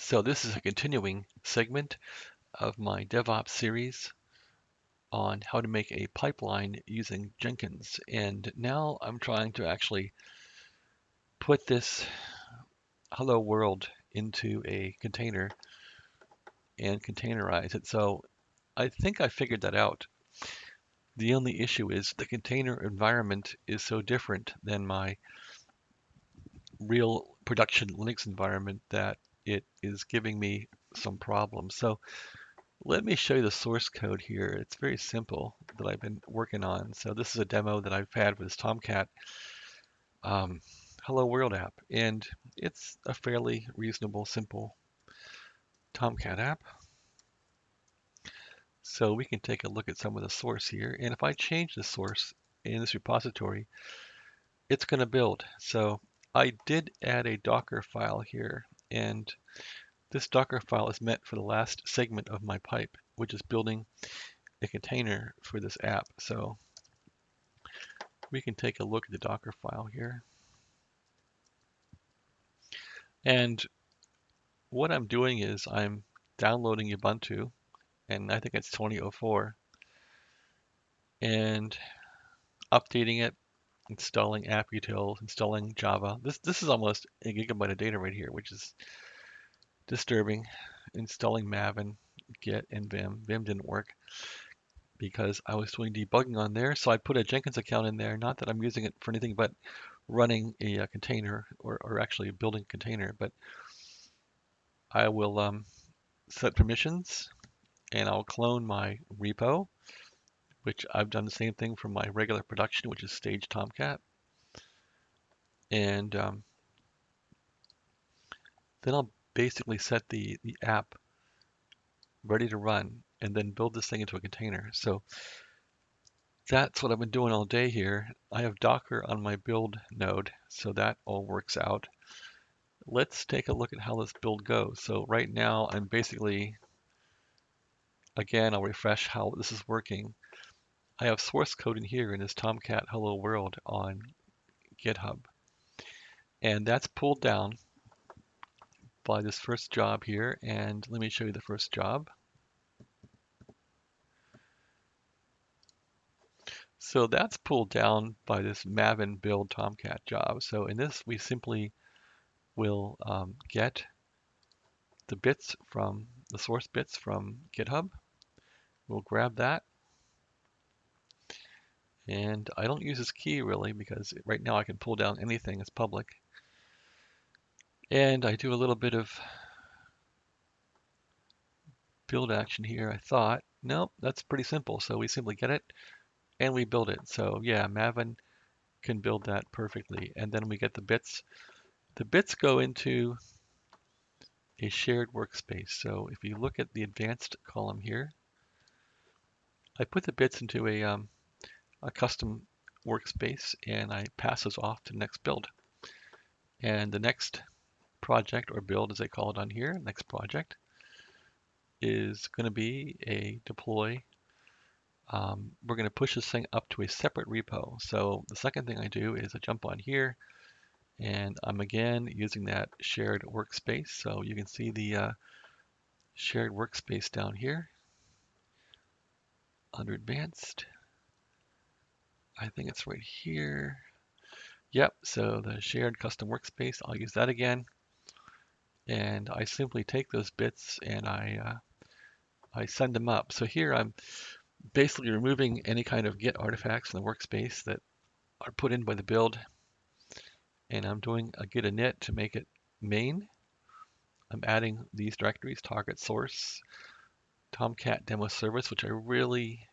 So this is a continuing segment of my DevOps series on how to make a pipeline using Jenkins. And now I'm trying to actually put this hello world into a container and containerize it. So I think I figured that out. The only issue is the container environment is so different than my real production Linux environment that it is giving me some problems. So let me show you the source code here. It's very simple that I've been working on. So this is a demo that I've had with this Tomcat um, Hello World app, and it's a fairly reasonable, simple Tomcat app. So we can take a look at some of the source here, and if I change the source in this repository, it's going to build. So I did add a Docker file here, and this Docker file is meant for the last segment of my pipe, which is building a container for this app. So we can take a look at the Docker file here. And what I'm doing is I'm downloading Ubuntu, and I think it's 2004, and updating it, installing app-utils, installing Java. This is almost a gigabyte of data right here, which is disturbing. Installing Maven, Git, and Vim. Vim didn't work because I was doing debugging on there, so I put a Jenkins account in there. Not that I'm using it for anything but running a container or actually building a container, but I will set permissions and I'll clone my repo, which I've done the same thing for my regular production, which is stage Tomcat. And then I'll basically set the app ready to run and then build this thing into a container. So that's what I've been doing all day here. I have Docker on my build node, so that all works out. Let's take a look at how this build goes. So right now I'm basically, again, I'll refresh how this is working. I have source code in here in this Tomcat Hello World on GitHub. And that's pulled down by this first job here. And let me show you the first job. So that's pulled down by this Maven build Tomcat job. So in this, we simply will get the bits from the source bits from GitHub. We'll grab that. And I don't use this key really because right now I can pull down anything that's public. And I do a little bit of build action here. I thought, nope, that's pretty simple. So we simply get it and we build it. So yeah, Maven can build that perfectly. And then we get the bits. The bits go into a shared workspace. So if you look at the advanced column here, I put the bits into a custom workspace and I pass those off to the next build. And the next project or build, as they call it on here, next project, is going to be a deploy. We're going to push this thing up to a separate repo. So the second thing I do is I jump on here and I'm again using that shared workspace. So you can see the shared workspace down here under advanced. I think it's right here. Yep, so the shared custom workspace, I'll use that again. And I simply take those bits and I send them up. So here I'm basically removing any kind of Git artifacts in the workspace that are put in by the build. And I'm doing a git init to make it main. I'm adding these directories, target source, Tomcat demo service, which I really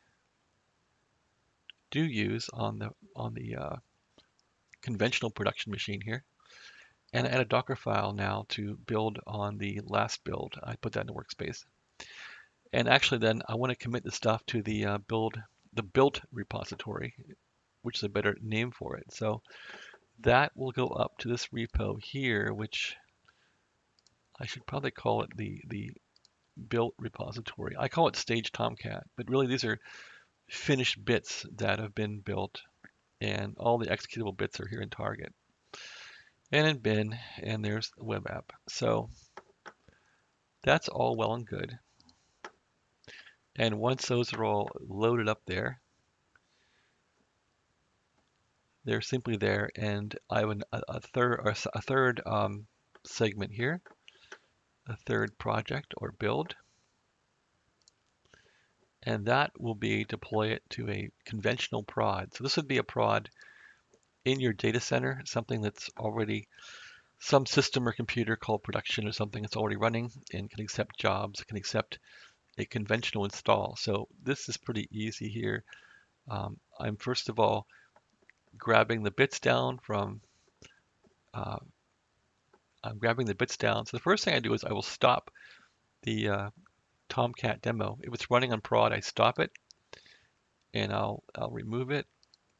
do use on the conventional production machine here. And I add a Docker file now to build on the last build. I put that in the workspace. And actually then I want to commit the stuff to the build repository, which is a better name for it. So that will go up to this repo here, which I should probably call it the built repository. I call it stage Tomcat, but really these are finished bits that have been built, and all the executable bits are here in target and in bin, and there's the web app. So That's all well and good. And once those are all loaded up there, they're simply there. And I have a third segment here, a third project or build, and that will be deploy it to a conventional prod. So this would be a prod in your data center, something that's already some system or computer called production or something that's already running and can accept jobs, can accept a conventional install. So this is pretty easy here. I'm first of all grabbing the bits down from, uh, I'm grabbing the bits down. So the first thing I do is I will stop the Tomcat demo. If it's running on prod, I stop it and I'll remove it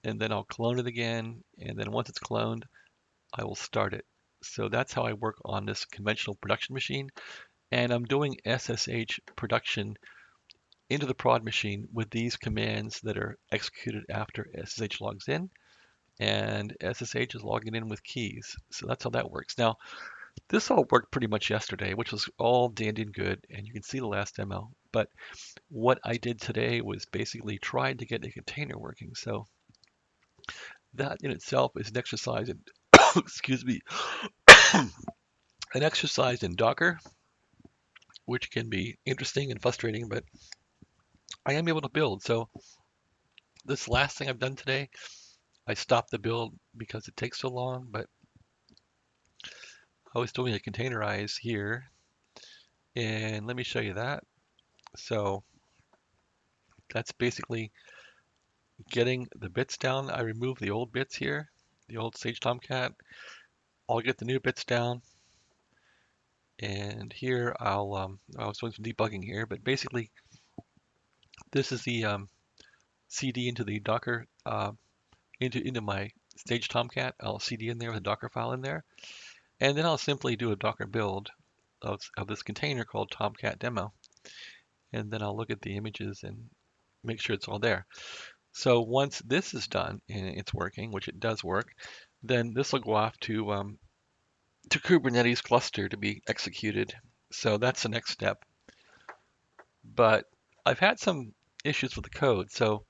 and then I'll clone it again. And then once it's cloned, I will start it. So that's how I work on this conventional production machine. And I'm doing SSH production into the prod machine with these commands that are executed after SSH logs in, and SSH is logging in with keys. So that's how that works. Now, this all worked pretty much yesterday, which was all dandy and good, and you can see the last demo. But what I did today was basically trying to get a container working. So that in itself is an exercise in, excuse me, an exercise in Docker, which can be interesting and frustrating, but I am able to build. So this last thing I've done today, I stopped the build because it takes so long, but I was doing a containerize here, and let me show you that. So that's basically getting the bits down. I remove the old bits here, the old Sage Tomcat. I'll get the new bits down, and here I was doing some debugging here, but basically this is the CD into the Docker into my Sage Tomcat. I'll CD in there with a Docker file in there, and then I'll simply do a Docker build of this container called Tomcat demo, and then I'll look at the images and make sure it's all there. So once this is done and it's working, which it does work, then this will go off to Kubernetes cluster to be executed. So that's the next step. But I've had some issues with the code. So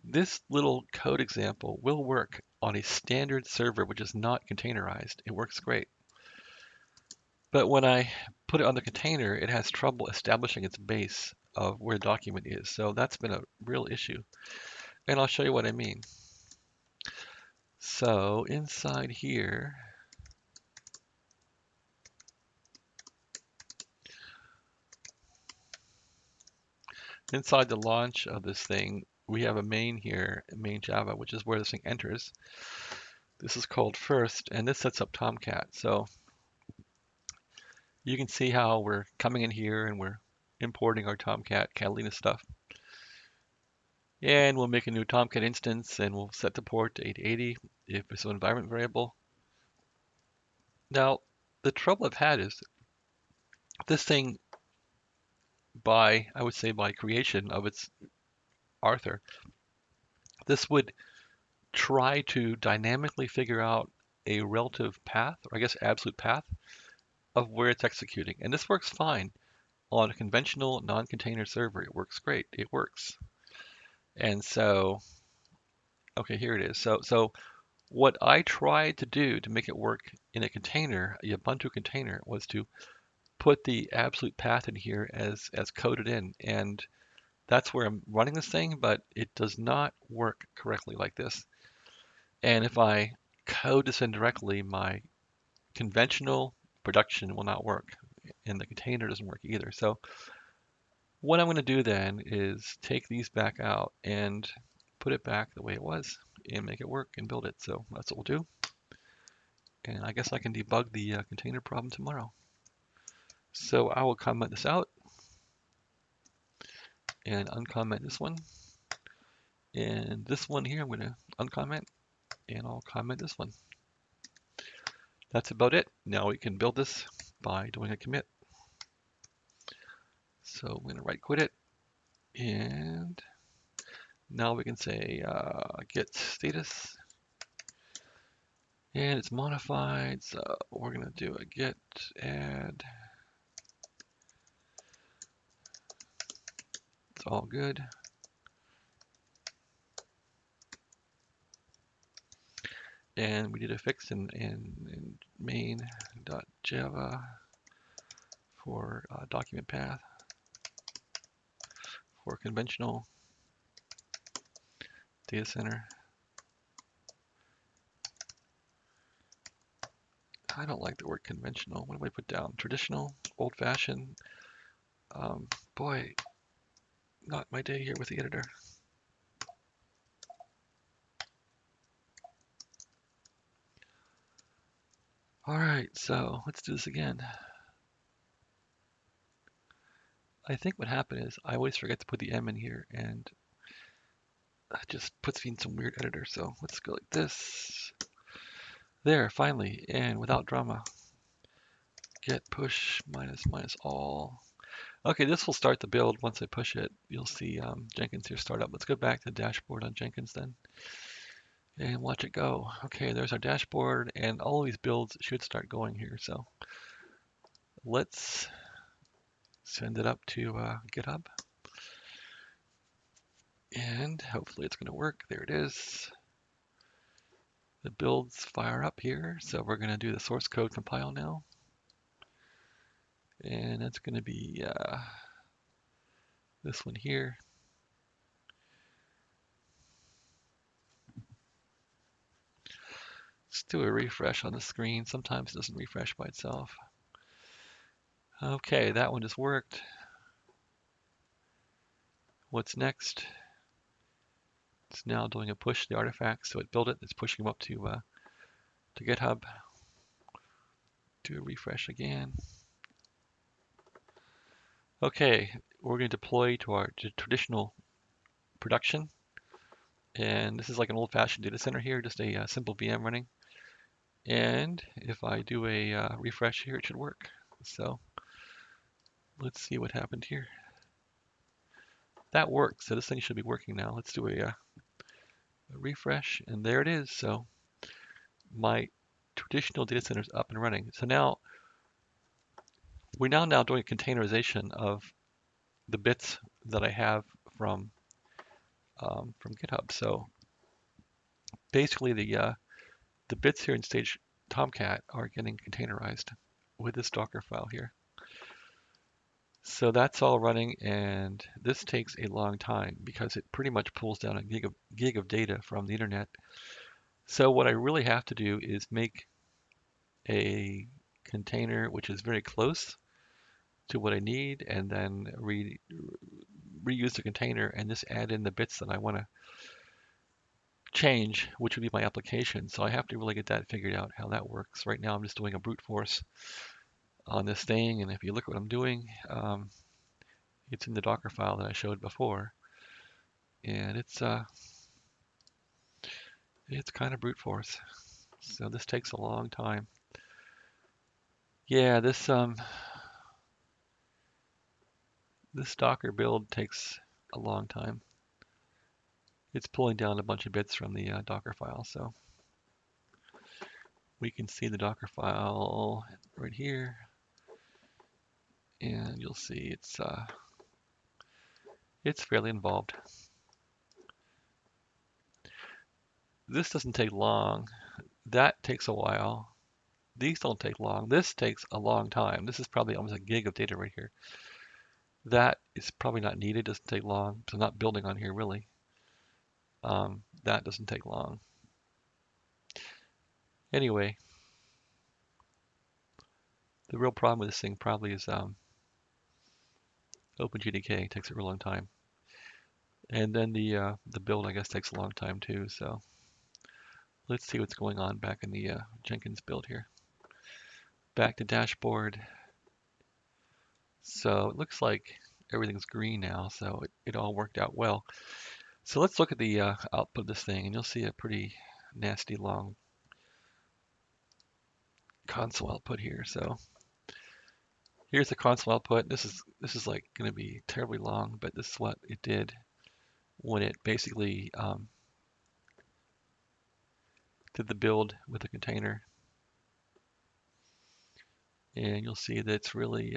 this little code example will work on a standard server, which is not containerized. It works great. But when I put it on the container, it has trouble establishing its base of where the document is. So that's been a real issue. And I'll show you what I mean. So inside here, inside the launch of this thing, we have a main here, main Java, which is where this thing enters. This is called first, and this sets up Tomcat. So you can see how we're coming in here and we're importing our Tomcat Catalina stuff. And we'll make a new Tomcat instance and we'll set the port to 880 if it's an environment variable. Now, the trouble I've had is this thing I would say by creation of its Arthur, this would try to dynamically figure out a relative path, or I guess absolute path, of where it's executing. And this works fine on a conventional non-container server. It works great. It works. And so, okay, here it is. So what I tried to do to make it work in a container, a Ubuntu container, was to put the absolute path in here as coded in. And that's where I'm running this thing, but it does not work correctly like this. And if I code this in directly, my conventional production will not work, and the container doesn't work either. So what I'm going to do then is take these back out and put it back the way it was and make it work and build it. So that's what we'll do. And I guess I can debug the container problem tomorrow. So I will comment this out and uncomment this one. And this one here, I'm going to uncomment and I'll comment this one. That's about it. Now we can build this by doing a commit. So I'm going to right quit it. And now we can say get status. And it's modified. So we're going to do a get add It's all good. And we did a fix in main.java for document path for conventional data center. I don't like the word conventional. What do I put down? Traditional, old-fashioned. Boy, not my day here with the editor. All right, so let's do this again. I think what happened is I always forget to put the M in here, and it just puts me in some weird editor. So let's go like this. There, finally, and without drama. Get push minus all. Okay, this will start the build once I push it. You'll see Jenkins here start up. Let's go back to the dashboard on Jenkins then and watch it go. Okay, there's our dashboard, and all these builds should start going here. So let's send it up to GitHub, and hopefully it's going to work. There it is. The builds fire up here, so we're going to do the source code compile now, and that's going to be this one here. Let's do a refresh on the screen. Sometimes it doesn't refresh by itself. Okay, that one just worked. What's next? It's now doing a push to the artifacts, so it built it. It's pushing them up to GitHub. Do a refresh again. Okay, we're going to deploy to our traditional production, and this is like an old-fashioned data center here, just a simple VM running. And if I do a refresh here, it should work. So let's see what happened here. That works. So this thing should be working now. Let's do a refresh, and there it is. So my traditional data center is up and running. So now we're now doing containerization of the bits that I have from GitHub. So basically, the bits here in stage Tomcat are getting containerized with this Docker file here. So that's all running, and this takes a long time because it pretty much pulls down a gig of data from the internet. So what I really have to do is make a container which is very close to what I need, and then reuse the container and just add in the bits that I want to change, which would be my application. So I have to really get that figured out, how that works. Right now I'm just doing a brute force on this thing, and if you look at what I'm doing, it's in the Docker file that I showed before, and it's kind of brute force. So this takes a long time. Yeah, this Docker build takes a long time. It's pulling down a bunch of bits from the Docker file, so we can see the Docker file right here, and you'll see it's fairly involved. This doesn't take long. That takes a while. These don't take long. This takes a long time. This is probably almost a gig of data right here. That is probably not needed. Doesn't take long. So not building on here really. That doesn't take long. Anyway, the real problem with this thing probably is OpenGDK. It takes a real long time. And then the build, I guess, takes a long time too. So let's see what's going on back in the Jenkins build here. Back to dashboard. So it looks like everything's green now, so it all worked out well. So let's look at the output of this thing, and you'll see a pretty nasty long console output here. So here's the console output. This is like going to be terribly long, but this is what it did when it basically did the build with the container. And you'll see that it's really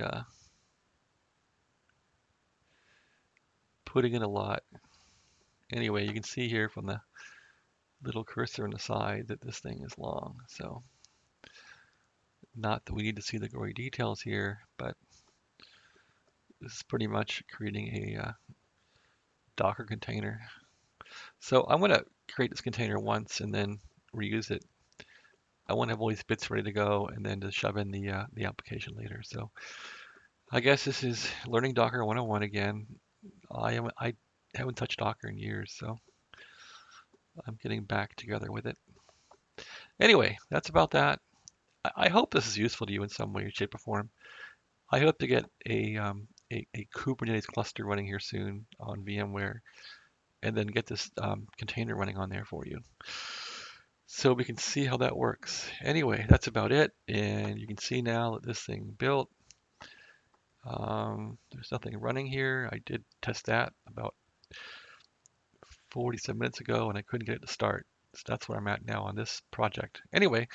putting in a lot. Anyway, you can see here from the little cursor on the side that this thing is long. So not that we need to see the gory details here, but this is pretty much creating a Docker container. So I'm going to create this container once and then reuse it. I want to have all these bits ready to go and then just shove in the application later. So I guess this is learning Docker 101 again. I haven't touched Docker in years, so I'm getting back together with it. Anyway, that's about that. I hope this is useful to you in some way, shape, or form. I hope to get a Kubernetes cluster running here soon on VMware, and then get this container running on there for you, so we can see how that works. Anyway, that's about it, and you can see now that this thing built. There's nothing running here. I did test that about 47 minutes ago, and I couldn't get it to start. So that's where I'm at now on this project. Anyway,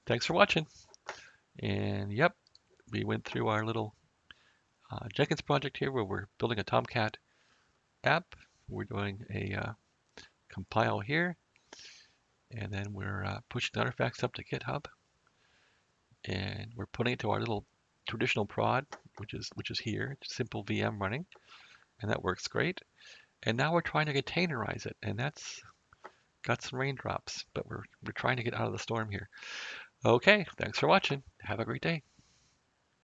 thanks for watching. And yep, we went through our little Jenkins project here where we're building a Tomcat app. We're doing a compile here, and then we're pushing the artifacts up to GitHub, and we're putting it to our little traditional prod, which is here, simple VM running, and that works great. And now we're trying to containerize it, and that's got some raindrops, but we're trying to get out of the storm here. Okay, thanks for watching. Have a great day.